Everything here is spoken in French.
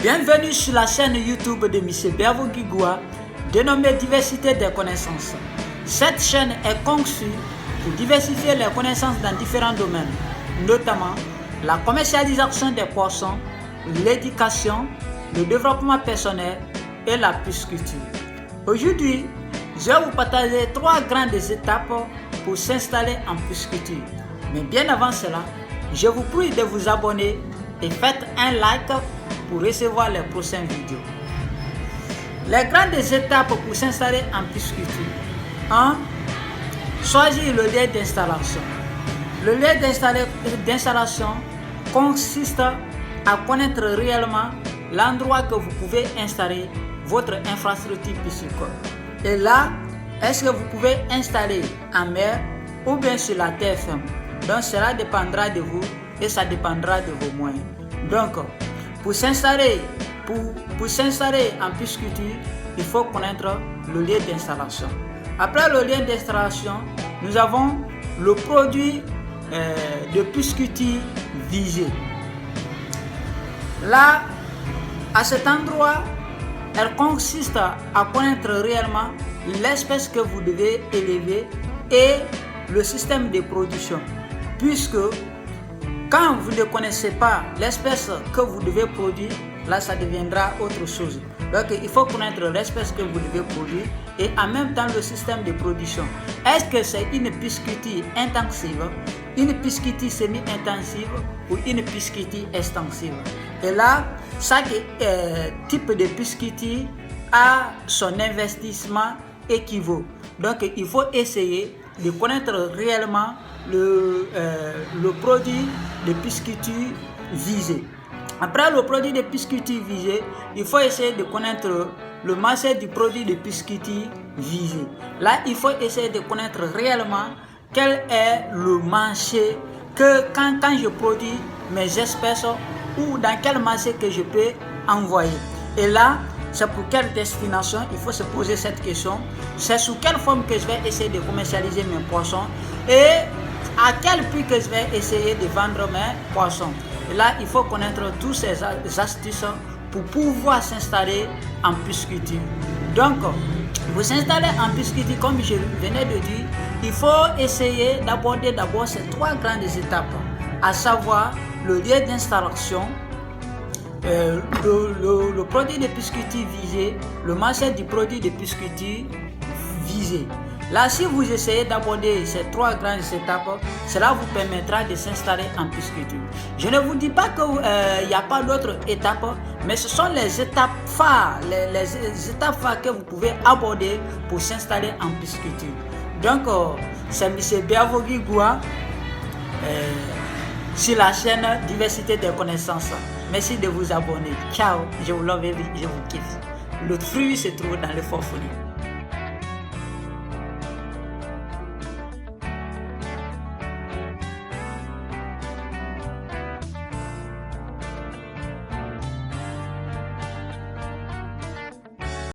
Bienvenue sur la chaîne YouTube de M. Bervo Guigua, dénommée Diversité des connaissances. Cette chaîne est conçue pour diversifier les connaissances dans différents domaines, notamment la commercialisation des poissons, l'éducation, le développement personnel et la pisciculture. Aujourd'hui, je vais vous partager 3 grandes étapes pour s'installer en pisciculture. Mais bien avant cela, je vous prie de vous abonner et faites un like pour recevoir les prochaines vidéos. Les grandes étapes pour s'installer en pisciculture. 1. Choisir le lieu d'installation. Le lieu d'installation consiste à connaître réellement l'endroit que vous pouvez installer votre infrastructure piscicole. Et là, est-ce que vous pouvez installer en mer ou bien sur la terre ferme? Donc cela dépendra de vous et ça dépendra de vos moyens. Donc, pour s'installer en pisciculture, il faut connaître le lieu d'installation. Après le lieu d'installation, nous avons le produit de pisciculture visé. Là, à cet endroit, elle consiste à connaître réellement l'espèce que vous devez élever et le système de production. Puisque quand vous ne connaissez pas l'espèce que vous devez produire, là ça deviendra autre chose. Donc il faut connaître l'espèce que vous devez produire et en même temps le système de production. Est-ce que c'est une pisciculture intensive, une pisciculture semi-intensive ou une pisciculture extensive? Et là, chaque type de pisciculture a son investissement équivaut. Donc il faut essayer de connaître réellement le produit de pisciculture visé. Après le produit de pisciculture visé, il faut essayer de connaître le marché du produit de pisciculture visé. Là, il faut essayer de connaître réellement quel est le marché que quand je produis mes espèces ou dans quel marché que je peux envoyer. Et là, c'est pour quelle destination? Il faut se poser cette question. C'est sous quelle forme que je vais essayer de commercialiser mes poissons et à quel prix que je vais essayer de vendre mes poissons. Et là, il faut connaître tous ces astuces pour pouvoir s'installer en pisciculture. Donc, vous s'installer en pisciculture, comme je venais de dire, il faut essayer d'aborder d'abord ces 3 grandes étapes, à savoir le lieu d'installation, le produit de pisciculture visé, le marché du produit de pisciculture visé. Là, si vous essayez d'aborder ces 3 grandes étapes, cela vous permettra de s'installer en pisciculture. Je ne vous dis pas qu'il n'y a pas d'autres étapes, mais ce sont les étapes phares, les étapes phares que vous pouvez aborder pour s'installer en pisciculture. Donc, c'est M. Bervo Guigua sur la chaîne Diversité des connaissances. Merci de vous abonner. Ciao, je vous love et je vous kiffe. Le fruit se trouve dans le forfolie.